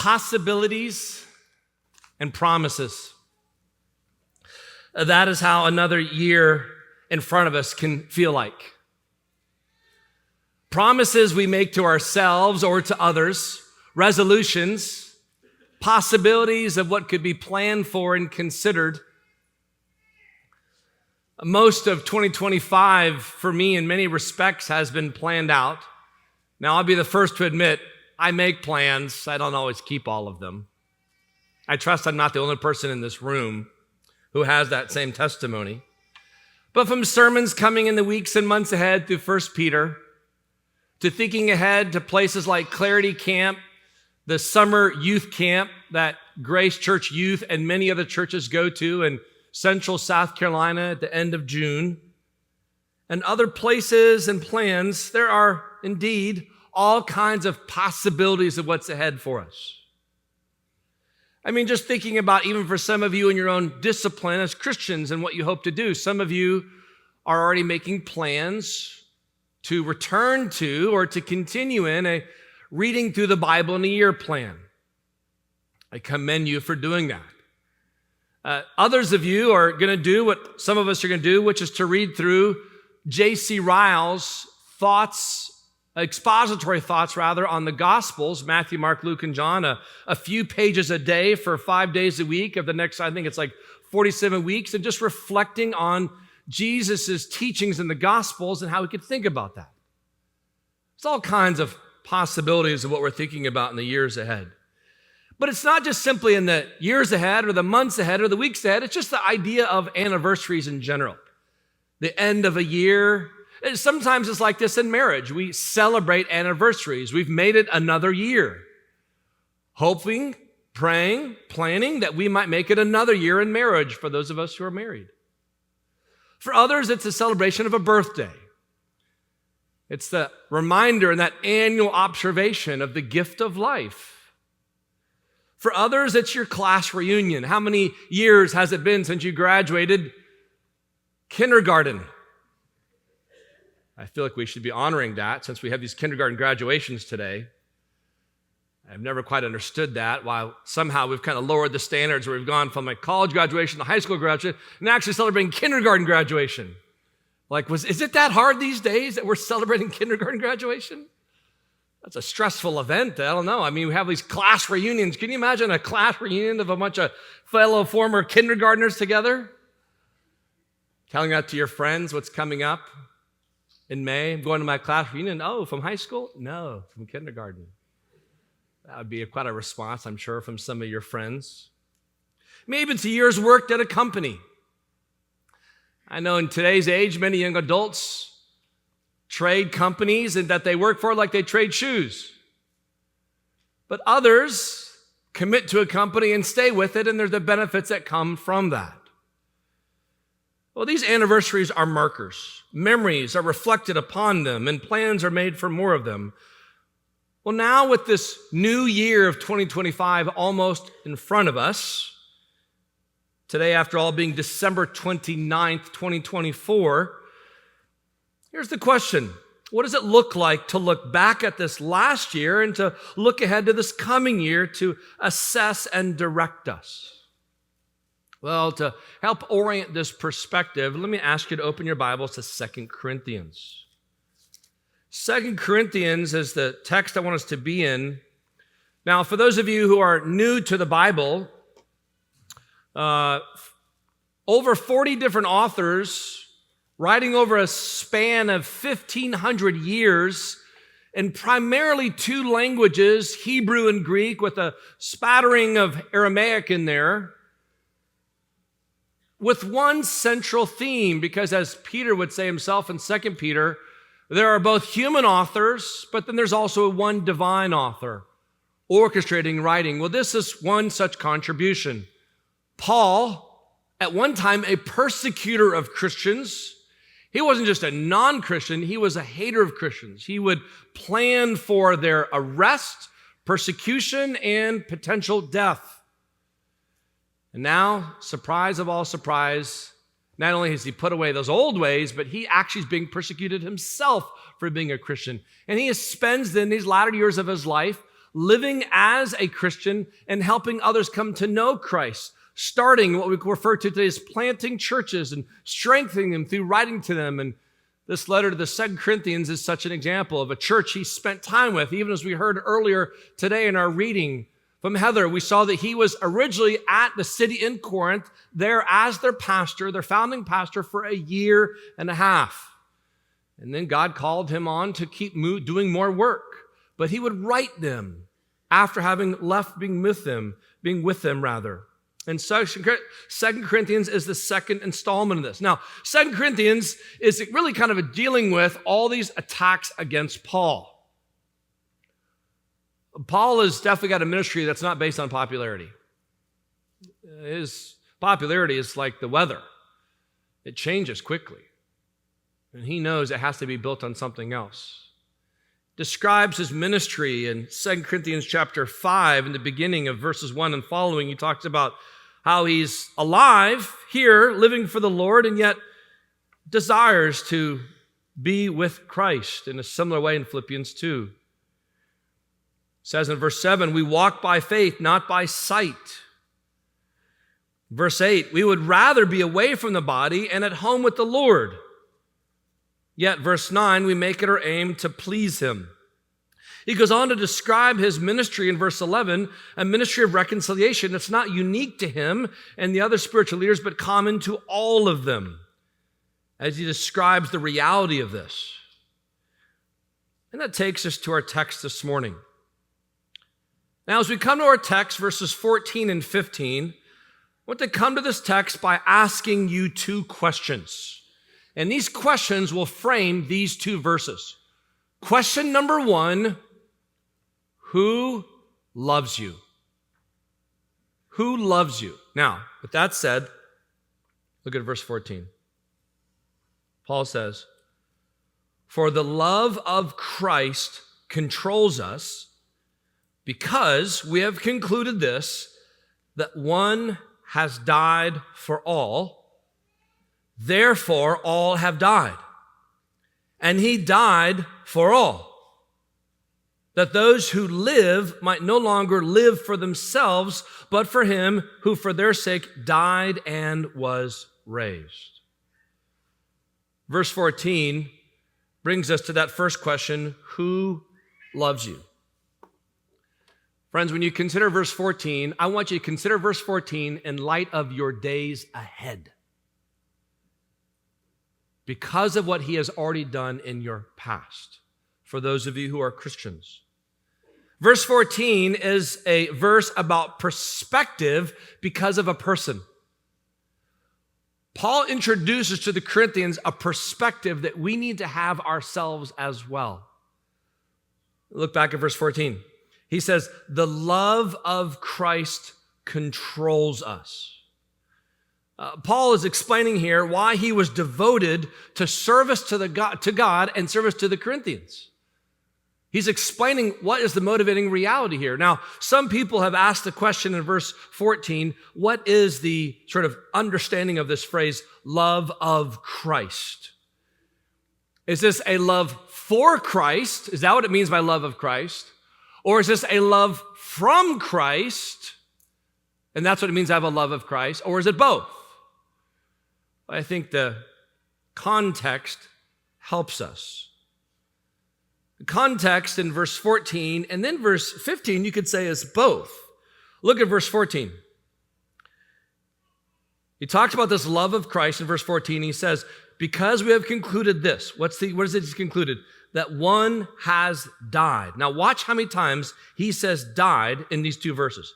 possibilities and promises. That is how another year in front of us can feel like. Promises we make to ourselves or to others, resolutions, possibilities of what could be planned for and considered. Most of 2025 for me in many respects has been planned out. Now, I'll be the first to admit, I make plans. I don't always keep all of them. I trust I'm not the only person in this room who has that same testimony. But from sermons coming in the weeks and months ahead through 1 Peter, to thinking ahead to places like Clarity Camp, the summer youth camp that Grace Church Youth and many other churches go to in Central South Carolina at the end of June, and other places and plans, there are indeed all kinds of possibilities of what's ahead for us. I mean, just thinking about even for some of you in your own discipline as Christians and what you hope to do. Some of you are already making plans to return to or to continue in a reading through the Bible in a year plan. I commend you for doing that. Others of you are going to do what some of us are going to do, which is to read through J.C. Ryle's expository thoughts on the Gospels, Matthew, Mark, Luke, and John, a few pages a day for 5 days a week of the next, I think it's like 47 weeks, and just reflecting on Jesus' teachings in the Gospels and how we could think about that. There's all kinds of possibilities of what we're thinking about in the years ahead. But it's not just simply in the years ahead or the months ahead or the weeks ahead. It's just the idea of anniversaries in general. The end of a year. Sometimes it's like this in marriage. We celebrate anniversaries. We've made it another year. Hoping, praying, planning that we might make it another year in marriage for those of us who are married. For others, it's a celebration of a birthday. It's the reminder and that annual observation of the gift of life. For others, it's your class reunion. How many years has it been since you graduated kindergarten? I feel like we should be honoring that since we have these kindergarten graduations today. I've never quite understood that, while somehow we've kind of lowered the standards where we've gone from a college graduation to high school graduation and actually celebrating kindergarten graduation. Like, is it that hard these days that we're celebrating kindergarten graduation? That's a stressful event. I don't know. I mean, we have these class reunions. Can you imagine a class reunion of a bunch of fellow former kindergartners together? Telling that to your friends, what's coming up in May. I'm going to my class reunion. Oh, from high school? No, from kindergarten. That would be quite a response, I'm sure, from some of your friends. Maybe it's a year's worked at a company. I know in today's age, many young adults trade companies and that they work for like they trade shoes. But others commit to a company and stay with it, and there's the benefits that come from that. Well, these anniversaries are markers. Memories are reflected upon them, and plans are made for more of them. Well, now with this new year of 2025 almost in front of us, today, after all, being December 29th, 2024, here's the question. What does it look like to look back at this last year and to look ahead to this coming year to assess and direct us? Well, to help orient this perspective, let me ask you to open your Bibles to 2 Corinthians. 2 Corinthians is the text I want us to be in. Now, for those of you who are new to the Bible, over 40 different authors writing over a span of 1,500 years in primarily two languages, Hebrew and Greek, with a spattering of Aramaic in there, with one central theme, because as Peter would say himself in 2 Peter, there are both human authors, but then there's also one divine author orchestrating writing. Well, this is one such contribution. Paul, at one time a persecutor of Christians, he wasn't just a non-Christian, he was a hater of Christians. He would plan for their arrest, persecution, and potential death. And now, surprise of all surprise, not only has he put away those old ways, but he actually is being persecuted himself for being a Christian. And he spends then these latter years of his life living as a Christian and helping others come to know Christ, starting what we refer to today as planting churches and strengthening them through writing to them. And this letter to the 2 Corinthians is such an example of a church he spent time with. Even as we heard earlier today in our reading from Heather, we saw that he was originally at the city in Corinth, there as their pastor, their founding pastor, for a year and a half. And then God called him on to keep doing more work. But he would write them after having left being with them. And 2 Corinthians is the second installment of this. Now, 2 Corinthians is really kind of dealing with all these attacks against Paul. Paul has definitely got a ministry that's not based on popularity. His popularity is like the weather. It changes quickly. And he knows it has to be built on something else. Describes his ministry in 2 Corinthians chapter 5, in the beginning of verses 1 and following. He talks about how he's alive here, living for the Lord, and yet desires to be with Christ in a similar way in Philippians 2. It says in verse 7, we walk by faith, not by sight. Verse 8, we would rather be away from the body and at home with the Lord. Yet, verse 9, we make it our aim to please him. He goes on to describe his ministry in verse 11, a ministry of reconciliation that's not unique to him and the other spiritual leaders, but common to all of them, as he describes the reality of this. And that takes us to our text this morning. Now, as we come to our text, verses 14 and 15, I want to come to this text by asking you two questions. And these questions will frame these two verses. Question number 1, who loves you? Who loves you? Now, with that said, look at verse 14. Paul says, for the love of Christ controls us, because we have concluded this, that one has died for all, therefore, all have died. And he died for all, that those who live might no longer live for themselves, but for him who for their sake died and was raised. Verse 14 brings us to that first question, who loves you? Friends, when you consider verse 14, I want you to consider verse 14 in light of your days ahead, because of what he has already done in your past, for those of you who are Christians. Verse 14 is a verse about perspective because of a person. Paul introduces to the Corinthians a perspective that we need to have ourselves as well. Look back at verse 14. He says, the love of Christ controls us. Paul is explaining here why he was devoted to service to God and service to the Corinthians. He's explaining what is the motivating reality here. Now, some people have asked the question in verse 14, what is the sort of understanding of this phrase, love of Christ? Is this a love for Christ? Is that what it means by love of Christ? Or is this a love from Christ? And that's what it means to have a love of Christ. Or is it both? I think the context helps us. The context in verse 14 and then verse 15, you could say is both. Look at verse 14. He talks about this love of Christ in verse 14. He says, because we have concluded this. What is it he's concluded? That one has died. Now watch how many times he says died in these two verses.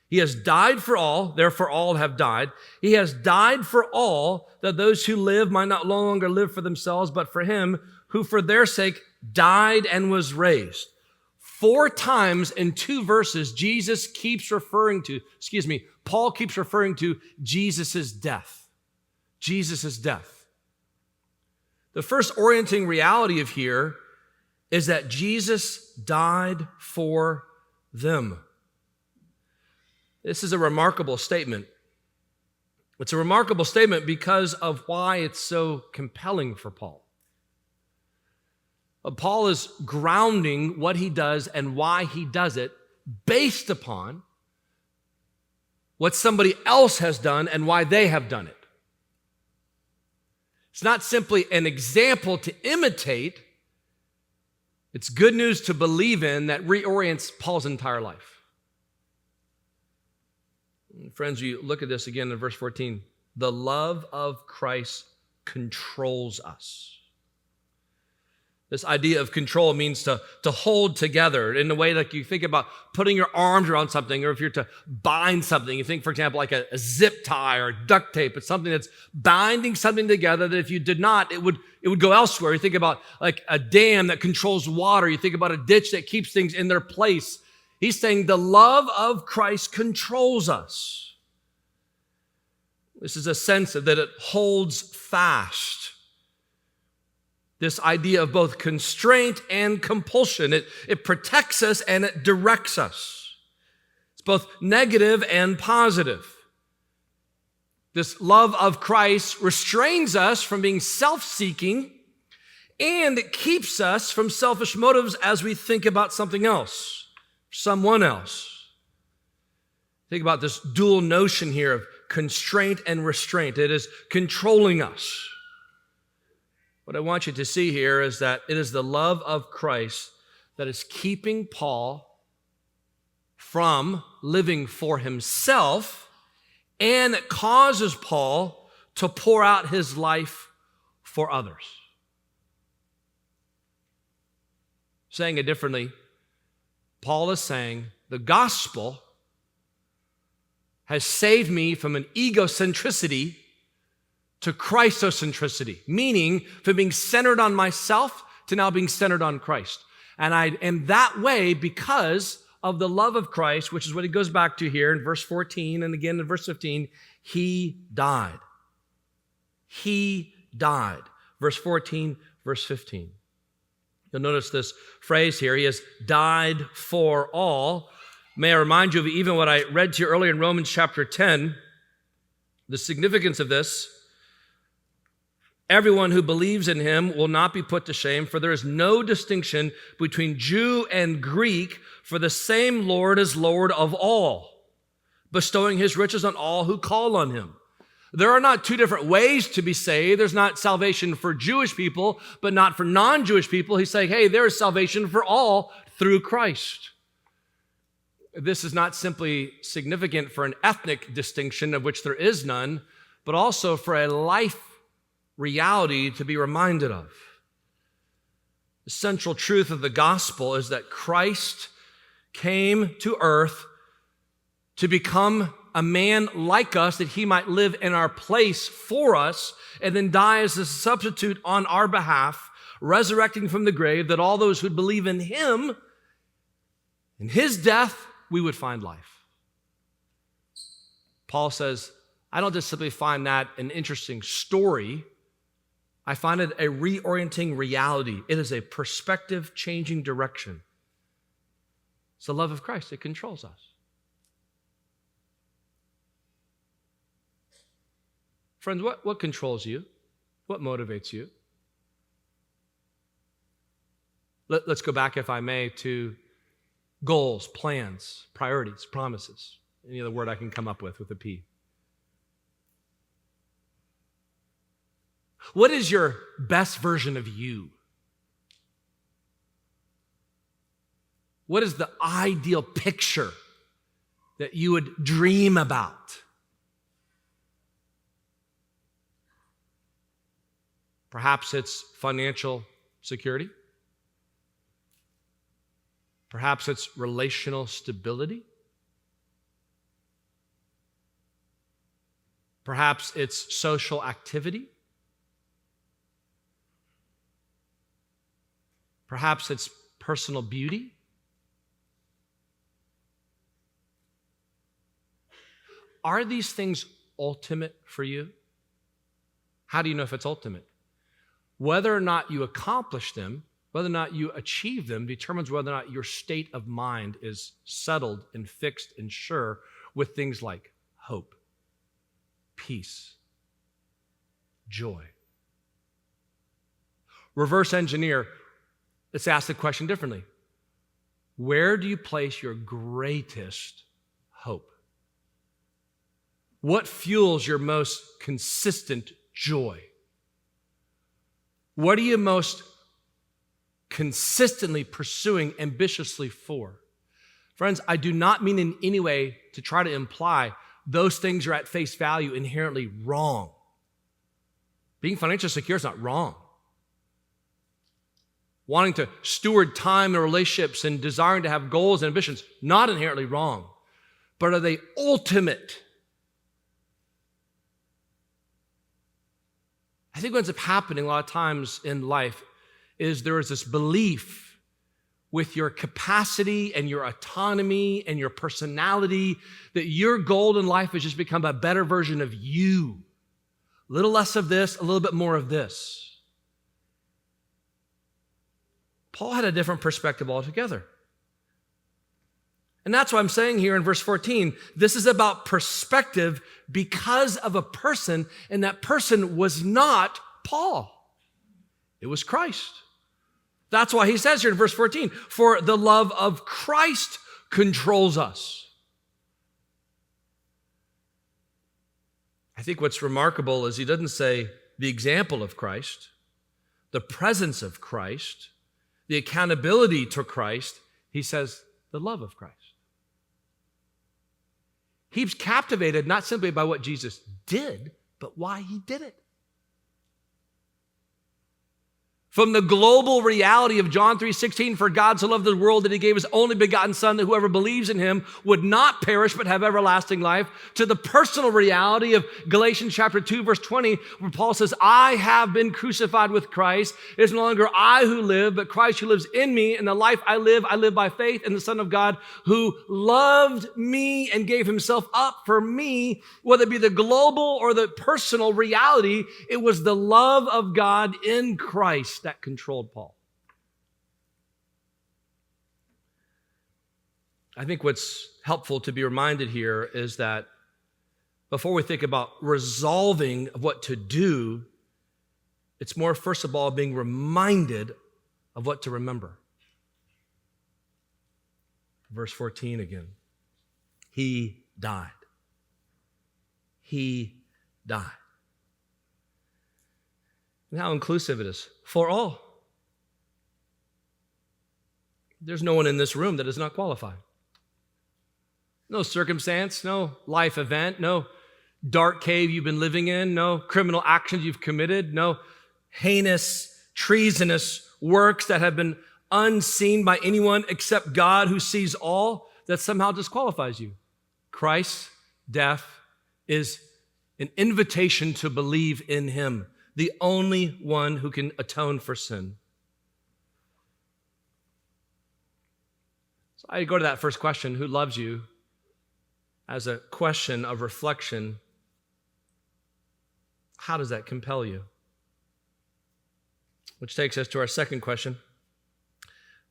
He has died for all, therefore all have died. He has died for all, that those who live might not no longer live for themselves, but for him who for their sake died and was raised. 4 times in 2 verses, Paul keeps referring to Jesus' death. Jesus' death. The first orienting reality of here is that Jesus died for them. This is a remarkable statement. It's a remarkable statement because of why it's so compelling for Paul. Paul is grounding what he does and why he does it based upon what somebody else has done and why they have done it. It's not simply an example to imitate. It's good news to believe in that reorients Paul's entire life. Friends, you look at this again in verse 14. The love of Christ controls us. This idea of control means to hold together in the way like you think about putting your arms around something, or if you're to bind something, you think, for example, like a zip tie or duct tape. It's something that's binding something together that if you did not, it would go elsewhere. You think about like a dam that controls water. You think about a ditch that keeps things in their place. He's saying the love of Christ controls us. This is a sense that it holds fast. This idea of both constraint and compulsion. It protects us and it directs us. It's both negative and positive. This love of Christ restrains us from being self-seeking, and it keeps us from selfish motives as we think about something else, someone else. Think about this dual notion here of constraint and restraint. It is controlling us. What I want you to see here is that it is the love of Christ that is keeping Paul from living for himself, and it causes Paul to pour out his life for others. Saying it differently, Paul is saying the gospel has saved me from an egocentricity to Christocentricity, meaning from being centered on myself to now being centered on Christ. And I am that way because of the love of Christ, which is what he goes back to here in verse 14 and again in verse 15. He died. He died. Verse 14, verse 15. You'll notice this phrase here. He has died for all. May I remind you of even what I read to you earlier in Romans chapter 10, the significance of this. Everyone who believes in him will not be put to shame, for there is no distinction between Jew and Greek, for the same Lord is Lord of all, bestowing his riches on all who call on him. There are not two different ways to be saved. There's not salvation for Jewish people, but not for non-Jewish people. He's saying, hey, there is salvation for all through Christ. This is not simply significant for an ethnic distinction, of which there is none, but also for a life reality to be reminded of. The central truth of the gospel is that Christ came to earth to become a man like us, that he might live in our place for us, and then die as a substitute on our behalf, resurrecting from the grave, that all those who believe in him, in his death, we would find life. Paul says, I don't just simply find that an interesting story. I find it a reorienting reality. It is a perspective-changing direction. It's the love of Christ. It controls us. Friends, what controls you? What motivates you? Let's go back, if I may, to goals, plans, priorities, promises. Any other word I can come up with a P. What is your best version of you? What is the ideal picture that you would dream about? Perhaps it's financial security. Perhaps it's relational stability. Perhaps it's social activity. Perhaps it's personal beauty. Are these things ultimate for you? How do you know if it's ultimate? Whether or not you accomplish them, whether or not you achieve them, determines whether or not your state of mind is settled and fixed and sure with things like hope, peace, joy. Reverse engineer. Let's ask the question differently. Where do you place your greatest hope? What fuels your most consistent joy? What are you most consistently pursuing ambitiously for? Friends, I do not mean in any way to try to imply those things are at face value inherently wrong. Being financially secure is not wrong. Wanting to steward time and relationships and desiring to have goals and ambitions, not inherently wrong. But are they ultimate? I think what ends up happening a lot of times in life is there is this belief with your capacity and your autonomy and your personality that your goal in life has just become a better version of you. A little less of this, a little bit more of this. Paul had a different perspective altogether. And that's why I'm saying here in verse 14, this is about perspective because of a person, and that person was not Paul. It was Christ. That's why he says here in verse 14, for the love of Christ controls us. I think what's remarkable is he doesn't say the example of Christ, the presence of Christ, the accountability to Christ. He says the love of Christ. He's captivated not simply by what Jesus did, but why he did it. From the global reality of John 3:16, for God so loved the world that he gave his only begotten son, that whoever believes in him would not perish but have everlasting life, to the personal reality of Galatians chapter 2, verse 20, where Paul says, I have been crucified with Christ. It is no longer I who live, but Christ who lives in me. And the life I live by faith in the Son of God who loved me and gave himself up for me. Whether it be the global or the personal reality, it was the love of God in Christ that controlled Paul. I think what's helpful to be reminded here is that before we think about resolving what to do, it's more, first of all, being reminded of what to remember. Verse 14 again. He died. He died. And how inclusive it is for all. There's no one in this room that does not qualify. No circumstance, no life event, no dark cave you've been living in, no criminal actions you've committed, no heinous, treasonous works that have been unseen by anyone except God who sees all, that somehow disqualifies you. Christ's death is an invitation to believe in him, the only one who can atone for sin. So I go to that first question, who loves you, as a question of reflection. How does that compel you? Which takes us to our second question.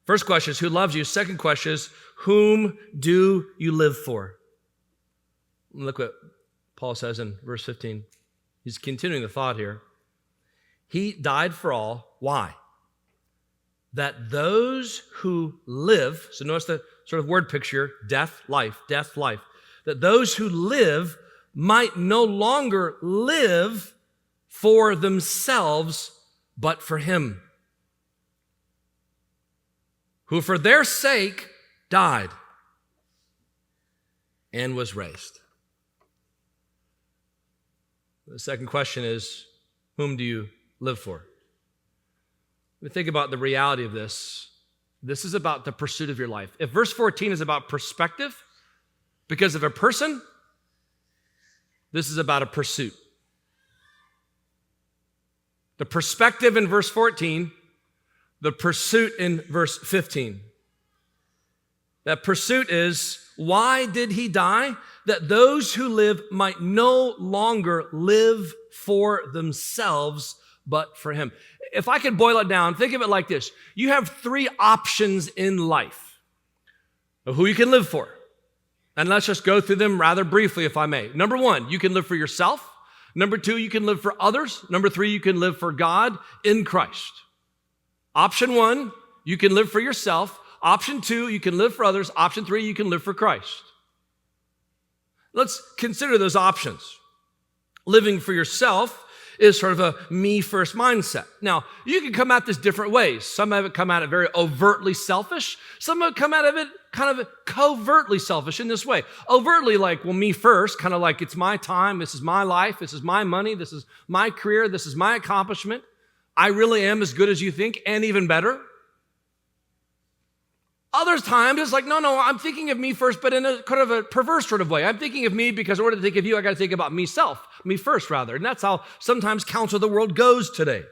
First question is, who loves you? Second question is, whom do you live for? Look what Paul says in verse 15. He's continuing the thought here. He died for all. Why? That those who live, so notice the sort of word picture, death, life, that those who live might no longer live for themselves, but for him, who for their sake died and was raised. The second question is, whom do you live for? When we think about the reality of this, this is about the pursuit of your life. If verse 14 is about perspective because of a person, this is about a pursuit. The perspective in verse 14, the pursuit in verse 15. That pursuit is, why did he die? That those who live might no longer live for themselves, but for him. If I could boil it down, think of it like this. You have three options in life of who you can live for. And let's just go through them rather briefly, if I may. Number one, you can live for yourself. Number two, you can live for others. Number three, you can live for God in Christ. Option one, you can live for yourself. Option 2, you can live for others. Option 3, you can live for Christ. Let's consider those options. Living for yourself is sort of a me first mindset. Now, you can come at this different ways. Some of it come at it very overtly selfish. Some of it come out of it kind of covertly selfish in this way. Overtly like, well, me first, kind of like it's my time, this is my life, this is my money, this is my career, this is my accomplishment. I really am as good as you think and even better. Other times, it's like, no, I'm thinking of me first, but in a kind of a perverse sort of way. I'm thinking of me because in order to think of you, I got to think about me first, rather. And that's how sometimes counsel of the world goes today.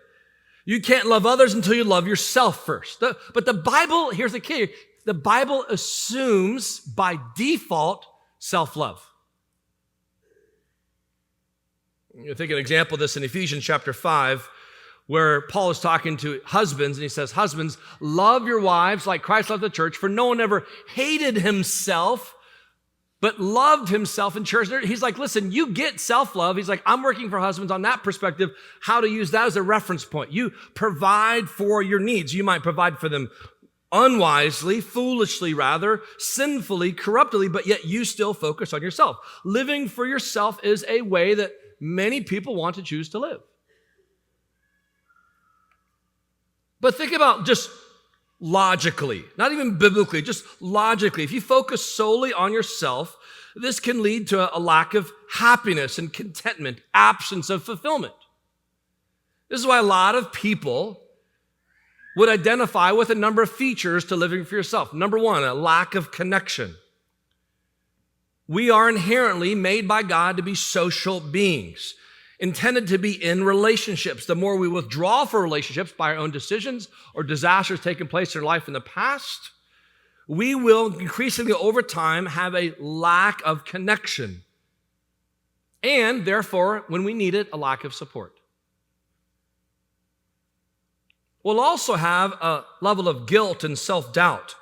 You can't love others until you love yourself first. But the Bible, here's the key, the Bible assumes by default self-love. You think an example of this in Ephesians chapter 5, where Paul is talking to husbands, and he says, husbands, love your wives like Christ loved the church, for no one ever hated himself, but loved himself in church. He's like, listen, you get self-love. He's like, I'm working for husbands on that perspective, how to use that as a reference point. You provide for your needs. You might provide for them unwisely, foolishly rather, sinfully, corruptly, but yet you still focus on yourself. Living for yourself is a way that many people want to choose to live. But think about just logically, not even biblically, just logically. If you focus solely on yourself, this can lead to a lack of happiness and contentment, absence of fulfillment. This is why a lot of people would identify with a number of features to living for yourself. Number one, a lack of connection. We are inherently made by God to be social beings, intended to be in relationships. The more we withdraw from relationships by our own decisions or disasters taking place in our life in the past, we will increasingly over time have a lack of connection. And therefore, when we need it, a lack of support. We'll also have a level of guilt and self-doubt.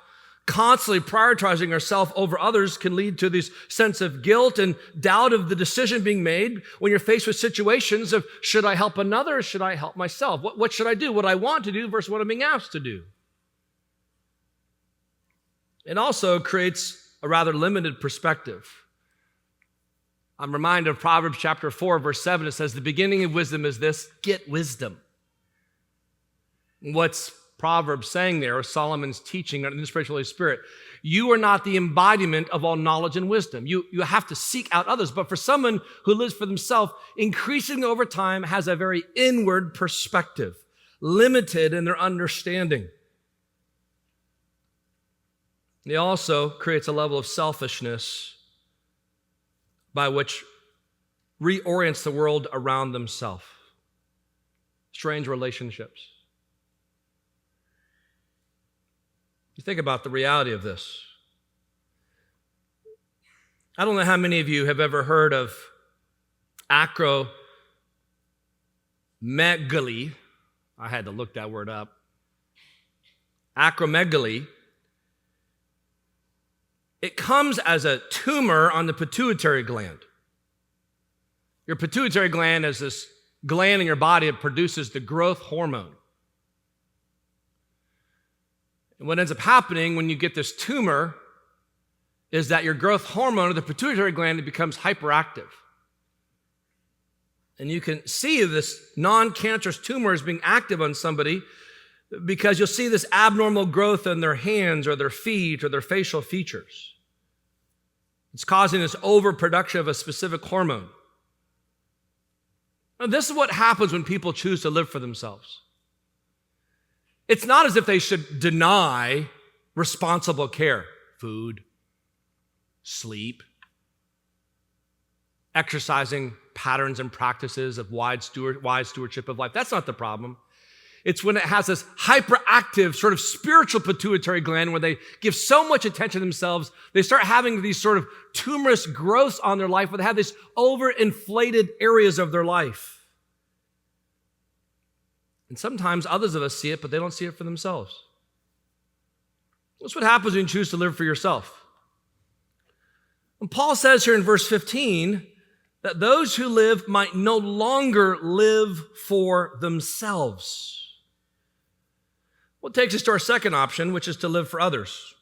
Constantly prioritizing ourselves over others can lead to this sense of guilt and doubt of the decision being made when you're faced with situations of, should I help another or should I help myself? What should I do? What I want to do versus what I'm being asked to do. It also creates a rather limited perspective. I'm reminded of Proverbs chapter 4, verse 7. It says, the beginning of wisdom is this, get wisdom. What's Proverbs saying there, or Solomon's teaching under the inspiration of the Holy Spirit, you are not the embodiment of all knowledge and wisdom. You have to seek out others. But for someone who lives for themselves, increasingly over time has a very inward perspective, limited in their understanding. It also creates a level of selfishness by which reorients the world around themselves. Strange relationships. You think about the reality of this. I don't know how many of you have ever heard of acromegaly. I had to look that word up. Acromegaly. It comes as a tumor on the pituitary gland. Your pituitary gland is this gland in your body that produces the growth hormone. And what ends up happening when you get this tumor is that your growth hormone of the pituitary gland becomes hyperactive. And you can see this non-cancerous tumor is being active on somebody because you'll see this abnormal growth in their hands or their feet or their facial features. It's causing this overproduction of a specific hormone. Now, this is what happens when people choose to live for themselves. It's not as if they should deny responsible care, food, sleep, exercising patterns and practices of wise stewardship of life. That's not the problem. It's when it has this hyperactive sort of spiritual pituitary gland where they give so much attention to themselves, they start having these sort of tumorous growths on their life where they have these overinflated areas of their life. And sometimes others of us see it, but they don't see it for themselves. That's what happens when you choose to live for yourself. And Paul says here in verse 15 that those who live might no longer live for themselves. Well, it takes us to our second option, which is to live for others.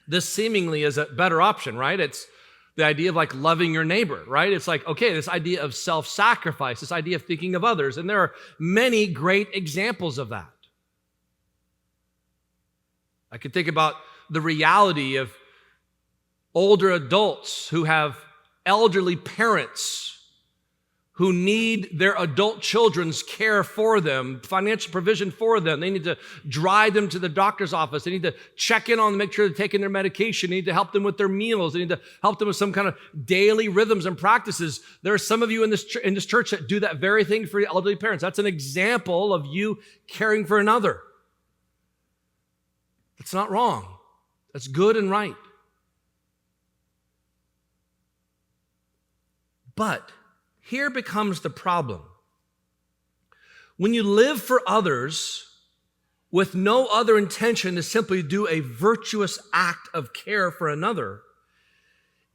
This seemingly is a better option, right? It's the idea of like loving your neighbor, right? It's like, okay, this idea of self-sacrifice, this idea of thinking of others. And there are many great examples of that. I could think about the reality of older adults who have elderly parents who need their adult children's care for them, financial provision for them. They need to drive them to the doctor's office. They need to check in on them, make sure they're taking their medication. They need to help them with their meals. They need to help them with some kind of daily rhythms and practices. There are some of you in this church that do that very thing for your elderly parents. That's an example of you caring for another. That's not wrong. That's good and right. But here becomes the problem. When you live for others with no other intention to simply do a virtuous act of care for another,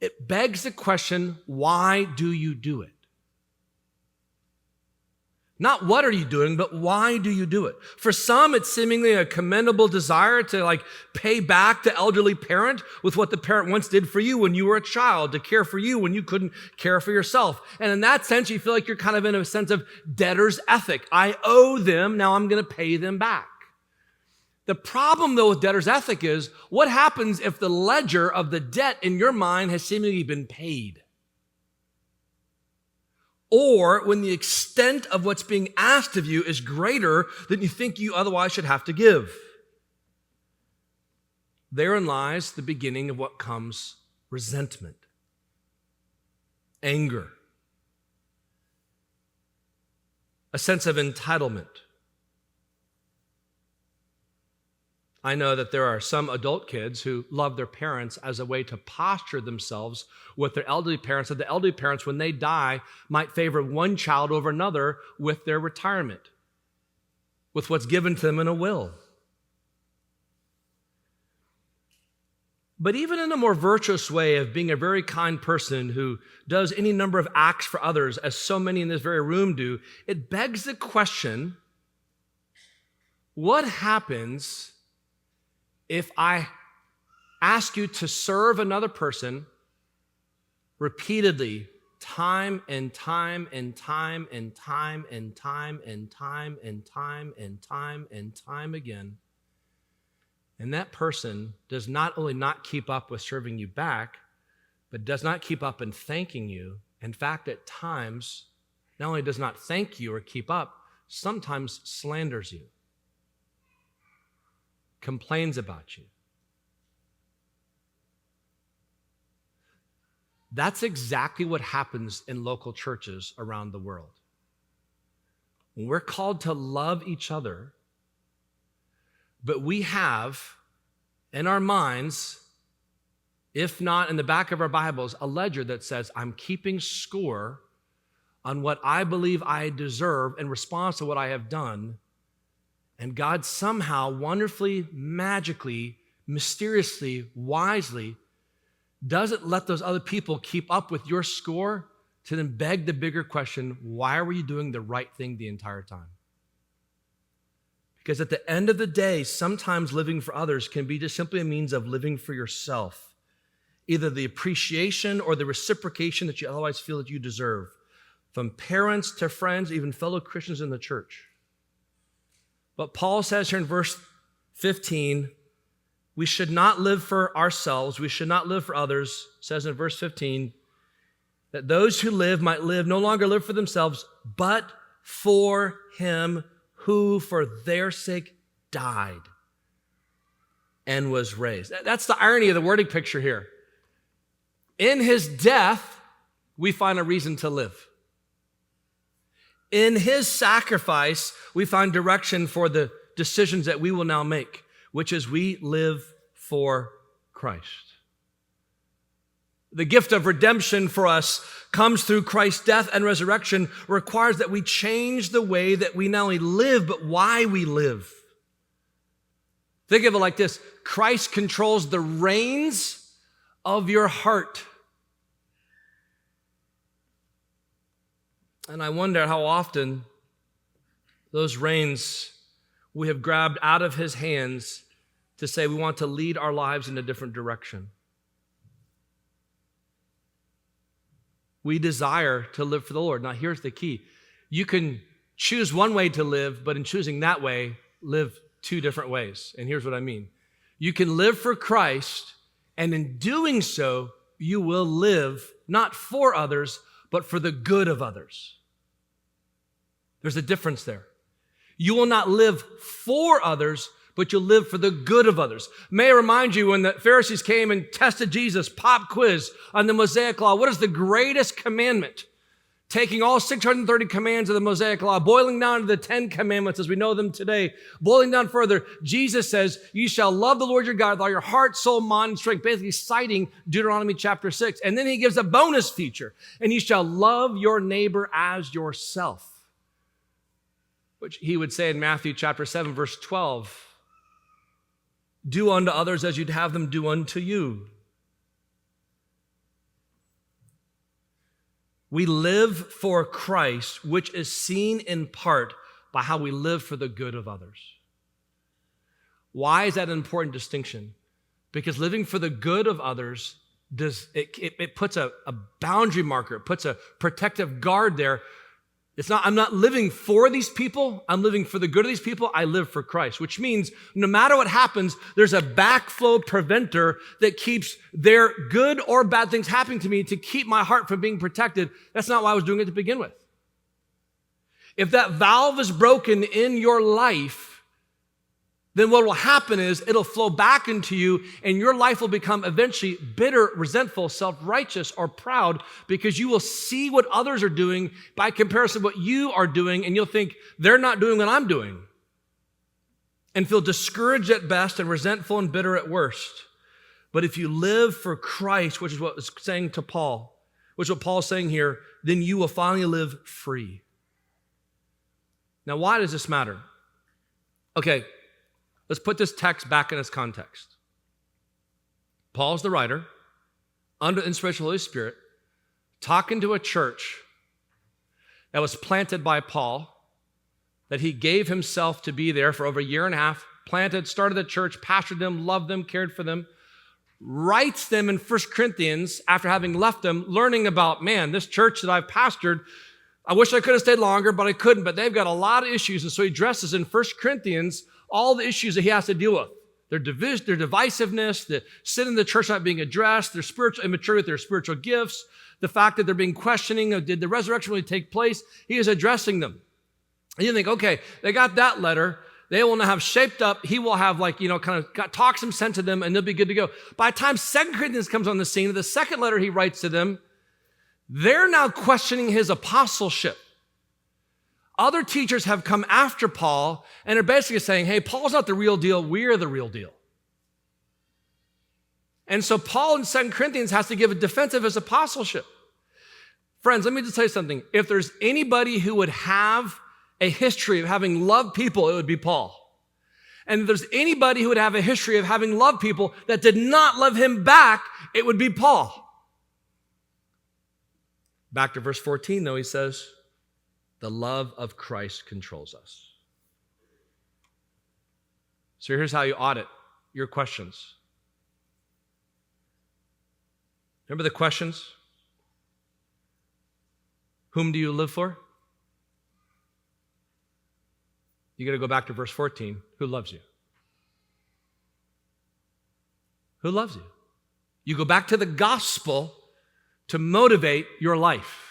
it begs the question, why do you do it? Not what are you doing, but why do you do it? For some, it's seemingly a commendable desire to like pay back the elderly parent with what the parent once did for you when you were a child, to care for you when you couldn't care for yourself. And in that sense, you feel like you're kind of in a sense of debtor's ethic. I owe them, now I'm going to pay them back. The problem though with debtor's ethic is, what happens if the ledger of the debt in your mind has seemingly been paid? Or when the extent of what's being asked of you is greater than you think you otherwise should have to give. Therein lies the beginning of what comes resentment, anger, a sense of entitlement. I know that there are some adult kids who love their parents as a way to posture themselves with their elderly parents, that the elderly parents, when they die, might favor one child over another with their retirement, with what's given to them in a will. But even in a more virtuous way of being a very kind person who does any number of acts for others, as so many in this very room do, it begs the question, what happens if I ask you to serve another person repeatedly, time and time and time and time and time and time and time and time and time again, and that person does not only not keep up with serving you back, but does not keep up in thanking you. In fact, at times, not only does not thank you or keep up, sometimes slanders you, complains about you. That's exactly what happens in local churches around the world. When we're called to love each other, but we have in our minds, if not in the back of our Bibles, a ledger that says, I'm keeping score on what I believe I deserve in response to what I have done. And God somehow, wonderfully, magically, mysteriously, wisely, doesn't let those other people keep up with your score to then beg the bigger question, why were you doing the right thing the entire time? Because at the end of the day, sometimes living for others can be just simply a means of living for yourself, either the appreciation or the reciprocation that you otherwise feel that you deserve, from parents to friends, even fellow Christians in the church. But Paul says here in verse 15, we should not live for ourselves. We should not live for others. It says in verse 15, that those who live might live, no longer live for themselves, but for him who for their sake died and was raised. That's the irony of the wording picture here. In his death, we find a reason to live. In his sacrifice, we find direction for the decisions that we will now make, which is we live for Christ. The gift of redemption for us comes through Christ's death and resurrection, requires that we change the way that we not only live, but why we live. Think of it like this: Christ controls the reins of your heart. And I wonder how often those reins we have grabbed out of his hands to say we want to lead our lives in a different direction. We desire to live for the Lord. Now, here's the key. You can choose one way to live, but in choosing that way, live two different ways. And here's what I mean. You can live for Christ, and in doing so, you will live not for others, but for the good of others. There's a difference there. You will not live for others, but you'll live for the good of others. May I remind you, when the Pharisees came and tested Jesus, pop quiz on the Mosaic Law, what is the greatest commandment? Taking all 630 commands of the Mosaic Law, boiling down to the 10 commandments as we know them today, boiling down further, Jesus says, you shall love the Lord your God with all your heart, soul, mind, and strength, basically citing Deuteronomy chapter 6. And then he gives a bonus feature, and you shall love your neighbor as yourself, which he would say in Matthew chapter 7, verse 12, do unto others as you'd have them do unto you. We live for Christ, which is seen in part by how we live for the good of others. Why is that an important distinction? Because living for the good of others, it puts a boundary marker, it puts a protective guard there. I'm not living for these people. I'm living for the good of these people. I live for Christ, which means no matter what happens, there's a backflow preventer that keeps their good or bad things happening to me to keep my heart from being protected. That's not why I was doing it to begin with. If that valve is broken in your life, then what will happen is it'll flow back into you, and your life will become eventually bitter, resentful, self-righteous, or proud, because you will see what others are doing by comparison to what you are doing, and you'll think they're not doing what I'm doing, and feel discouraged at best and resentful and bitter at worst. But if you live for Christ, which is what it's saying to Paul, which is what Paul's saying here, then you will finally live free. Now, why does this matter? Okay. Let's put this text back in its context. Paul's the writer, under the inspiration of the Holy Spirit, talking to a church that was planted by Paul, that he gave himself to be there for over a year and a half, planted, started the church, pastored them, loved them, cared for them, writes them in 1 Corinthians after having left them, learning about, man, this church that I've pastored, I wish I could have stayed longer, but I couldn't, but they've got a lot of issues. And so he addresses in 1 Corinthians all the issues that he has to deal with. Their divisiveness, the sin in the church not being addressed, their spiritual immaturity with their spiritual gifts, the fact that they're being questioning of did the resurrection really take place? He is addressing them. And you think, okay, they got that letter. They will now have shaped up. He will have talks him sent to them, and they'll be good to go. By the time 2 Corinthians comes on the scene, the second letter he writes to them, they're now questioning his apostleship. Other teachers have come after Paul and are basically saying, hey, Paul's not the real deal, we're the real deal. And so Paul in 2 Corinthians has to give a defense of his apostleship. Friends, let me just tell you something. If there's anybody who would have a history of having loved people, it would be Paul. And if there's anybody who would have a history of having loved people that did not love him back, it would be Paul. Back to verse 14, though, he says, the love of Christ controls us. So here's how you audit your questions. Remember the questions? Whom do you live for? You got to go back to verse 14. Who loves you? Who loves you? You go back to the gospel to motivate your life.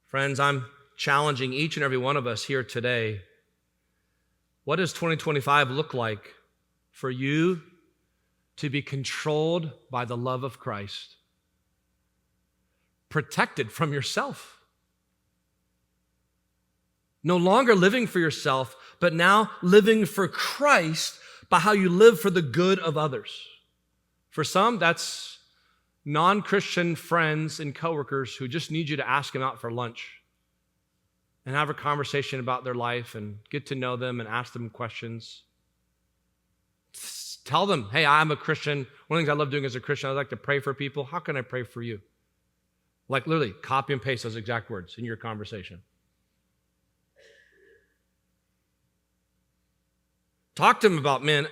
Friends, I'm challenging each and every one of us here today. What does 2025 look like for you to be controlled by the love of Christ? Protected from yourself. No longer living for yourself, but now living for Christ by how you live for the good of others. For some, that's non-Christian friends and coworkers who just need you to ask them out for lunch and have a conversation about their life and get to know them and ask them questions. Tell them, hey, I'm a Christian. One of the things I love doing as a Christian, I like to pray for people. How can I pray for you? Like literally, copy and paste those exact words in your conversation. talk to him about, man,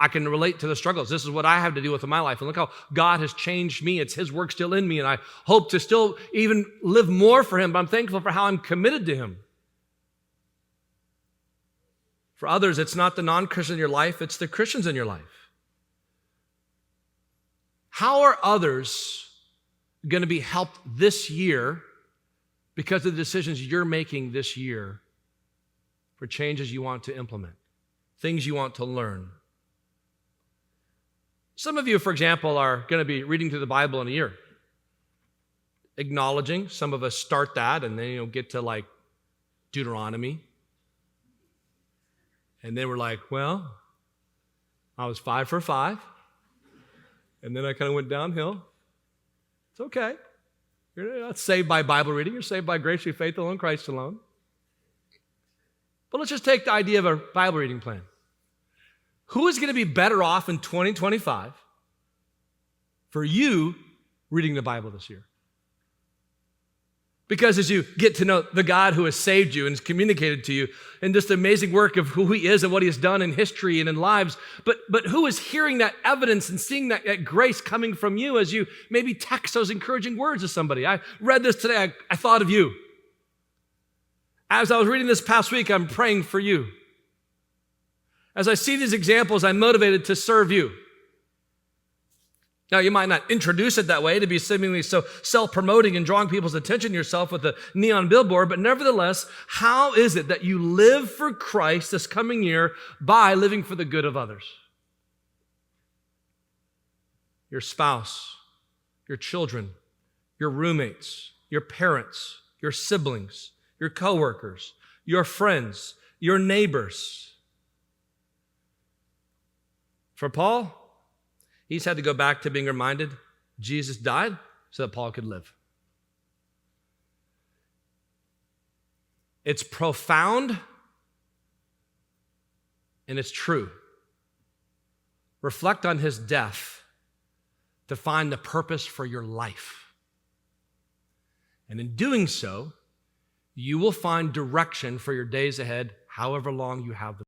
I can relate to the struggles. This is what I have to deal with in my life. And look how God has changed me. It's his work still in me. And I hope to still even live more for him, but I'm thankful for how I'm committed to him. For others, it's not the non-Christians in your life, it's the Christians in your life. How are others going to be helped this year because of the decisions you're making this year for changes you want to implement, things you want to learn? Some of you, for example, are going to be reading through the Bible in a year, acknowledging. Some of us start that and then get to like Deuteronomy. And then we're like, well, I was 5 for 5. And then I kind of went downhill. It's okay. You're not saved by Bible reading. You're saved by grace through faith alone, Christ alone. But let's just take the idea of a Bible reading plan. Who is going to be better off in 2025 for you reading the Bible this year? Because as you get to know the God who has saved you and has communicated to you and just the amazing work of who he is and what he has done in history and in lives, but who is hearing that evidence and seeing that grace coming from you as you maybe text those encouraging words to somebody? I read this today. I thought of you. As I was reading this past week, I'm praying for you. As I see these examples, I'm motivated to serve you. Now, you might not introduce it that way to be seemingly so self-promoting and drawing people's attention to yourself with a neon billboard, but nevertheless, how is it that you live for Christ this coming year by living for the good of others? Your spouse, your children, your roommates, your parents, your siblings, your coworkers, your friends, your neighbors. For Paul, he's had to go back to being reminded Jesus died so that Paul could live. It's profound and it's true. Reflect on his death to find the purpose for your life. And in doing so, you will find direction for your days ahead, however long you have them.